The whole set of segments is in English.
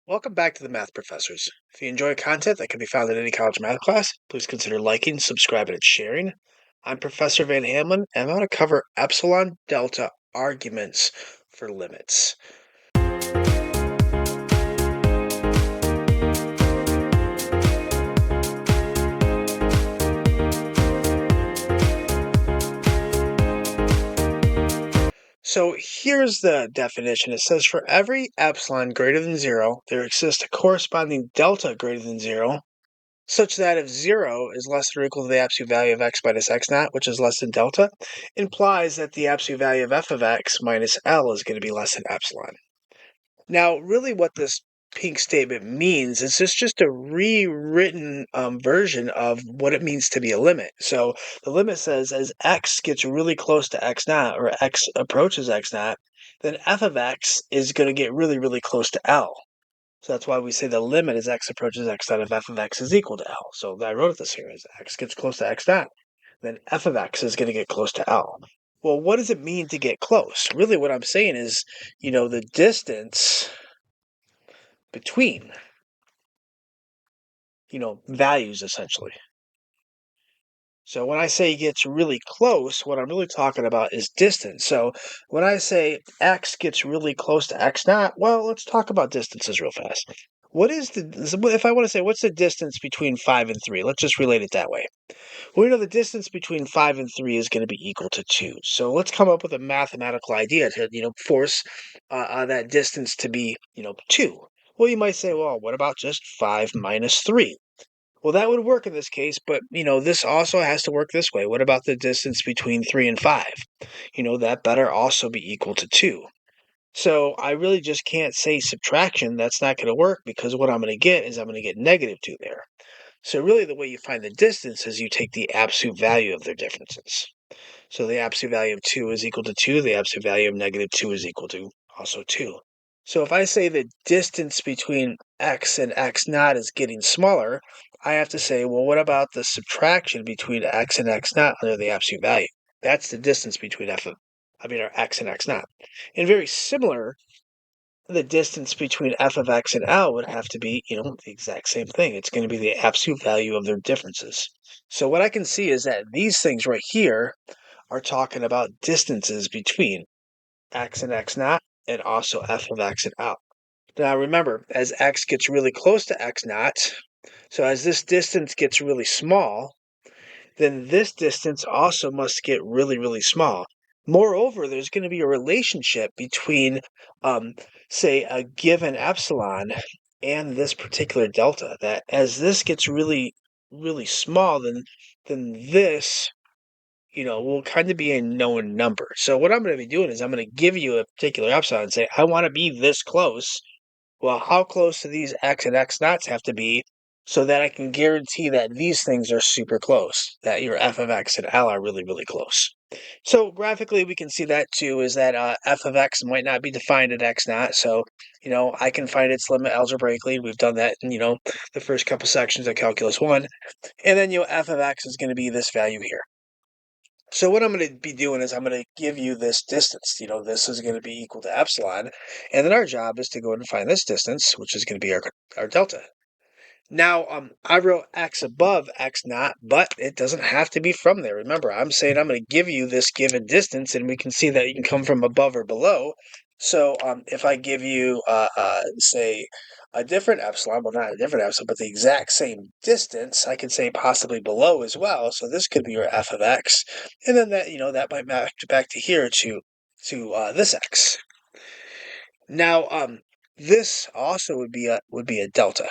Welcome back to the Math Professors. If you enjoy content that can be found in any college math class, please consider liking, subscribing, and sharing. I'm Professor Van Hamlin, and I'm going to cover epsilon delta arguments for limits. So here's the definition. It says for every epsilon greater than 0, there exists a corresponding delta greater than 0, such that if 0 is less than or equal to the absolute value of x minus x naught, which is less than delta, implies that the absolute value of f of x minus L is going to be less than epsilon. Now, really what this pink statement means is just a rewritten version of what it means to be a limit. So the limit says as x gets really close to x naught, or x approaches x naught, then f of x is going to get really, really close to L. So that's why we say the limit as x approaches x naught if f of x is equal to L. So I wrote this here as x gets close to x naught, then f of x is going to get close to L. Well, what does it mean to get close? Really what I'm saying is, the distance between, values essentially. So when I say it gets really close, what I'm really talking about is distance. So when I say x gets really close to x naught, well, let's talk about distances real fast. If I want to say, what's the distance between 5 and 3? Let's just relate it that way. Well, we know the distance between 5 and 3 is going to be equal to 2. So let's come up with a mathematical idea to, force that distance to be, 2. Well, you might say, well, what about just 5 minus 3? Well, that would work in this case, but, this also has to work this way. What about the distance between 3 and 5? That better also be equal to 2. So I really just can't say subtraction. That's not going to work because what I'm going to get is I'm going to get negative 2 there. So really the way you find the distance is you take the absolute value of their differences. So the absolute value of 2 is equal to 2. The absolute value of negative 2 is equal to also 2. So if I say the distance between x and x naught is getting smaller, I have to say, well, what about the subtraction between x and x naught under the absolute value? That's the distance between our x and x naught. And very similar, the distance between f of x and L would have to be, the exact same thing. It's going to be the absolute value of their differences. So what I can see is that these things right here are talking about distances between x and x naught and also f of x and L. Now remember, as x gets really close to x naught, so as this distance gets really small, then this distance also must get really, really small. Moreover, there's going to be a relationship between, say, a given epsilon and this particular delta, that as this gets really, really small, then this, will kind of be a known number. So what I'm going to be doing is I'm going to give you a particular epsilon and say, I want to be this close. Well, how close do these x and x naughts have to be so that I can guarantee that these things are super close, that your f of x and L are really, really close? So graphically, we can see that too, is that f of x might not be defined at x naught. So, I can find its limit algebraically. We've done that in, the first couple sections of Calculus 1. And then, f of x is going to be this value here. So what I'm going to be doing is I'm going to give you this distance. This is going to be equal to epsilon. And then our job is to go and find this distance, which is going to be our delta. Now, I wrote x above x naught, but it doesn't have to be from there. Remember, I'm saying I'm going to give you this given distance, and we can see that you can come from above or below. So if I give you, say, a different epsilon, well, not a different epsilon, but the exact same distance, I could say possibly below as well. So this could be your f of x, and then that might map back to here to this x. Now, this also would be a delta.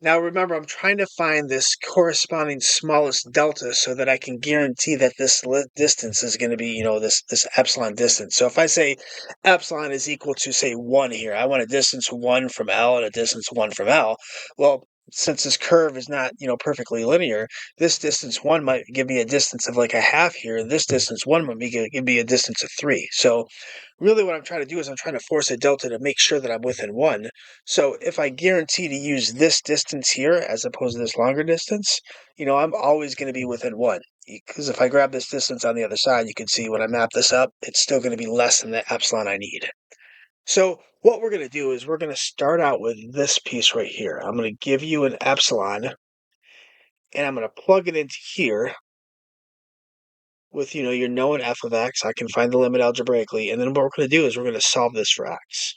Now remember, I'm trying to find this corresponding smallest delta so that I can guarantee that this distance is going to be, this epsilon distance. So if I say epsilon is equal to, say, 1 here, I want a distance 1 from L and a distance 1 from L. Well, since this curve is not, perfectly linear, this distance 1 might give me a distance of like a half here, and this distance 1 might give me a distance of 3. So really what I'm trying to do is I'm trying to force a delta to make sure that I'm within 1. So if I guarantee to use this distance here as opposed to this longer distance, I'm always going to be within 1. Because if I grab this distance on the other side, you can see when I map this up, it's still going to be less than the epsilon I need. So what we're going to do is we're going to start out with this piece right here. I'm going to give you an epsilon, and I'm going to plug it into here with, your known f of x. I can find the limit algebraically, and then what we're going to do is we're going to solve this for x.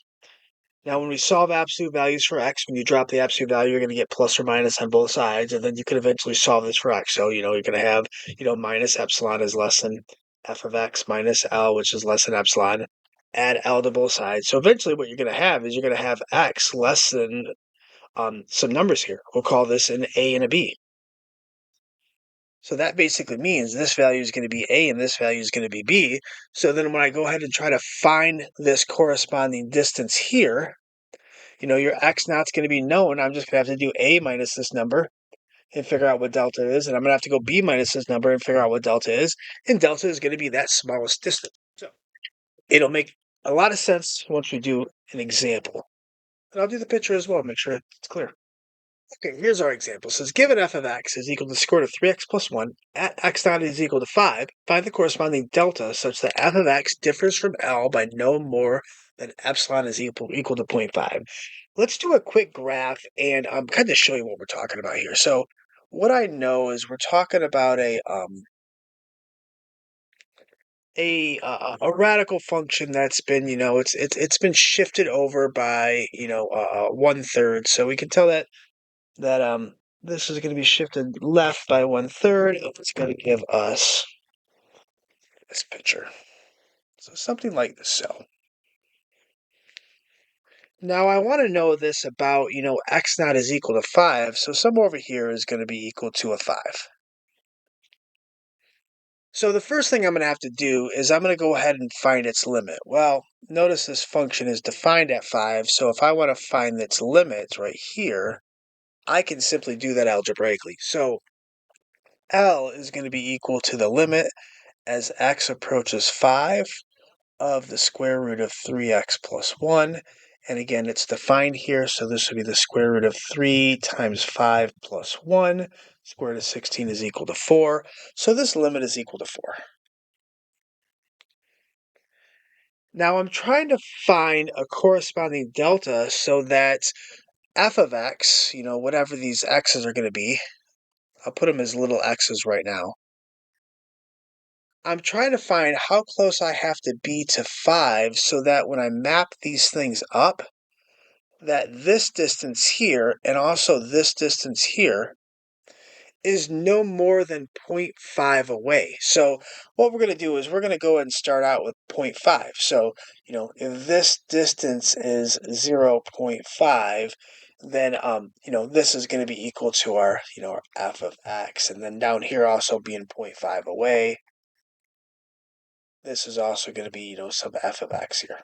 Now, when we solve absolute values for x, when you drop the absolute value, you're going to get plus or minus on both sides, and then you can eventually solve this for x. So, you're going to have, minus epsilon is less than f of x minus L, which is less than epsilon. Add L to both sides. So eventually what you're going to have is you're going to have x less than some numbers here. We'll call this an A and a B. So that basically means this value is going to be A and this value is going to be B. So then when I go ahead and try to find this corresponding distance here, your x naught's going to be known. I'm just going to have to do A minus this number and figure out what delta is. And I'm going to have to go B minus this number and figure out what delta is. And delta is going to be that smallest distance. So it'll make a lot of sense once we do an example. And I'll do the picture as well, make sure it's clear. Okay, here's our example. It says, given f of x is equal to the square root of 3x plus 1 at x naught is equal to 5, find the corresponding delta such that f of x differs from L by no more than epsilon is equal to 0.5. Let's do a quick graph and kind of show you what we're talking about here. So what I know is we're talking about a radical function that's been, it's been shifted over by, 1/3. So we can tell that this is going to be shifted left by 1/3. It's going to give us this picture. So something like this. So now I want to know this about, x naught is equal to 5. So somewhere over here is going to be equal to a 5. So the first thing I'm going to have to do is I'm going to go ahead and find its limit. Well, notice this function is defined at 5. So if I want to find its limit right here, I can simply do that algebraically. So L is going to be equal to the limit as x approaches 5 of the square root of 3x plus 1. And again, it's defined here, so this would be the square root of 3 times 5 plus 1. Square root of 16 is equal to 4. So this limit is equal to 4. Now I'm trying to find a corresponding delta so that f of x, whatever these x's are going to be, I'll put them as little x's right now. I'm trying to find how close I have to be to 5 so that when I map these things up, that this distance here and also this distance here is no more than 0.5 away. So what we're going to do is we're going to go ahead and start out with 0.5. So, if this distance is 0.5, then, this is going to be equal to our, our f of x. And then down here also being 0.5 away, this is also going to be, some f of x here.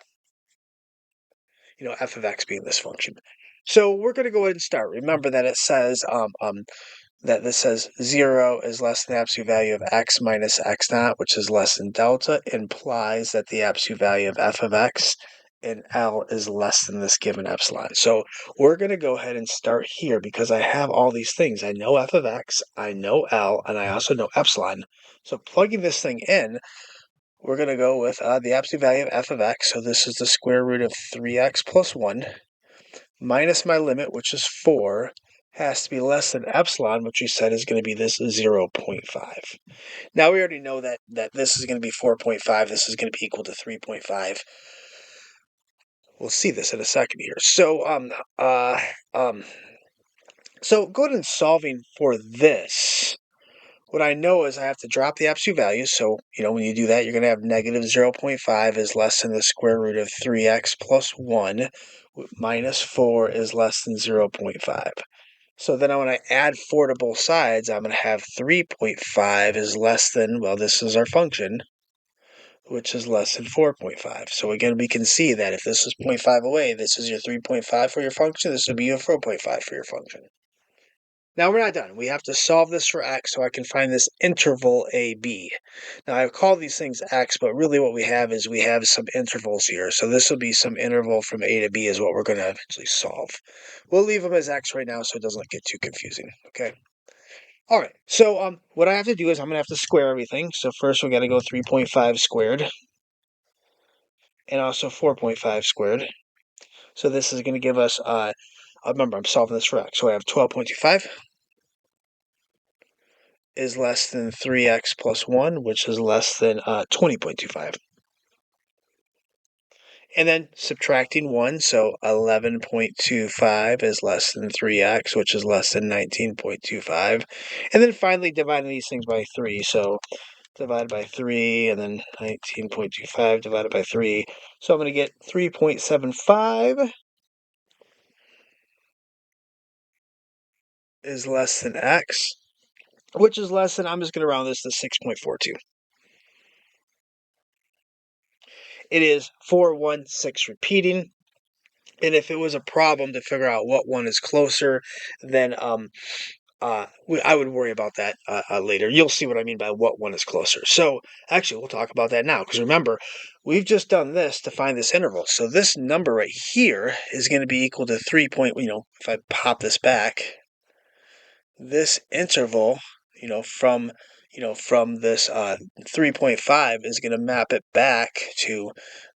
F of x being this function. So we're going to go ahead and start. Remember that it says that this says 0 is less than the absolute value of x minus x naught, which is less than delta, implies that the absolute value of f of x in L is less than this given epsilon. So we're going to go ahead and start here because I have all these things. I know f of x, I know L, and I also know epsilon. So plugging this thing in, we're going to go with the absolute value of f of x. So this is the square root of 3x plus 1 minus my limit, which is 4, has to be less than epsilon, which we said is going to be this 0.5. Now we already know that this is going to be 4.5. This is going to be equal to 3.5. We'll see this in a second here. So so go ahead and solving for this. What I know is I have to drop the absolute value. So, when you do that, you're going to have negative 0.5 is less than the square root of 3x plus 1 minus 4 is less than 0.5. So then when I add 4 to both sides, I'm going to have 3.5 is less than, well, this is our function, which is less than 4.5. So again, we can see that if this is 0.5 away, this is your 3.5 for your function, this would be your 4.5 for your function. Now we're not done. We have to solve this for x so I can find this interval AB. Now I've called these things x, but really what we have is we have some intervals here. So this will be some interval from A to B is what we're going to eventually solve. We'll leave them as x right now so it doesn't get too confusing, okay? All right, so what I have to do is I'm going to have to square everything. So first we got to go 3.5 squared. and also 4.5 squared. So this is going to give us, remember, I'm solving this for x. So I have 12.25 is less than 3x plus 1, which is less than 20.25. And then subtracting 1, so 11.25 is less than 3x, which is less than 19.25. And then finally dividing these things by 3, so divided by 3, and then 19.25 divided by 3. So I'm going to get 3.75 is less than x, which is less than, I'm just going to round this to 6.42. It is 416 repeating. And if it was a problem to figure out what one is closer, then I would worry about that later. You'll see what I mean by what one is closer. So actually, we'll talk about that now. Because remember, we've just done this to find this interval. So this number right here is going to be equal to 3 point, if I pop this back, this interval, from this 3.5 is going to map it back to,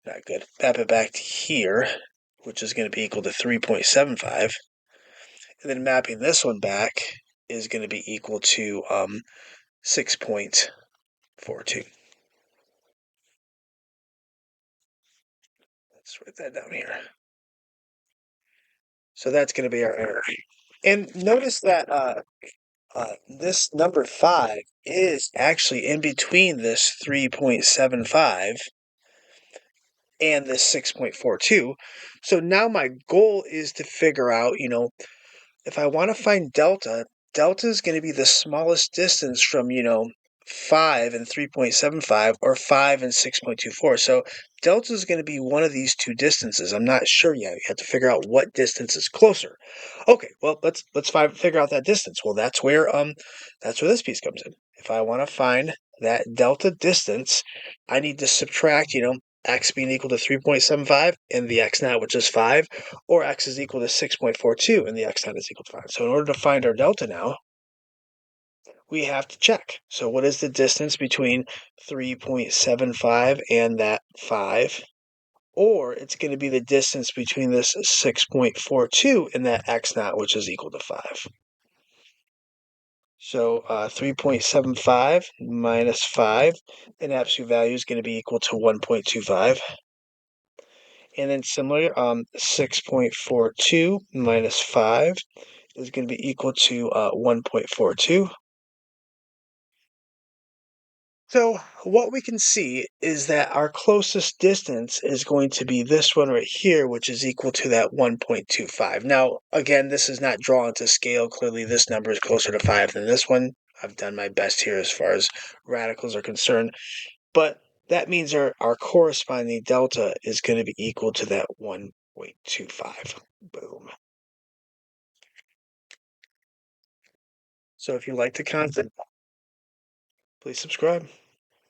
not good, map it back to here, which is going to be equal to 3.75. And then mapping this one back is going to be equal to 6.42. Let's write that down here. So that's going to be our error. And notice that this number 5 is actually in between this 3.75 and this 6.42. So now my goal is to figure out, if I want to find delta, delta is going to be the smallest distance from, 5 and 3.75 or 5 and 6.24. So delta is going to be one of these two distances. I'm not sure yet. You have to figure out what distance is closer. Okay, well, let's figure out that distance. Well, that's where this piece comes in. If I want to find that delta distance, I need to subtract, x being equal to 3.75 and the x naught, which is 5, or x is equal to 6.42 and the x naught is equal to 5. So in order to find our delta now, we have to check. So what is the distance between 3.75 and that 5? Or it's going to be the distance between this 6.42 and that x naught, which is equal to 5. So 3.75 minus 5, an absolute value is going to be equal to 1.25. And then similarly, 6.42 minus 5 is going to be equal to 1.42. So what we can see is that our closest distance is going to be this one right here, which is equal to that 1.25. Now, again, this is not drawn to scale. Clearly, this number is closer to 5 than this one. I've done my best here as far as radicals are concerned. But that means our corresponding delta is going to be equal to that 1.25. Boom. So if you like the content, please subscribe.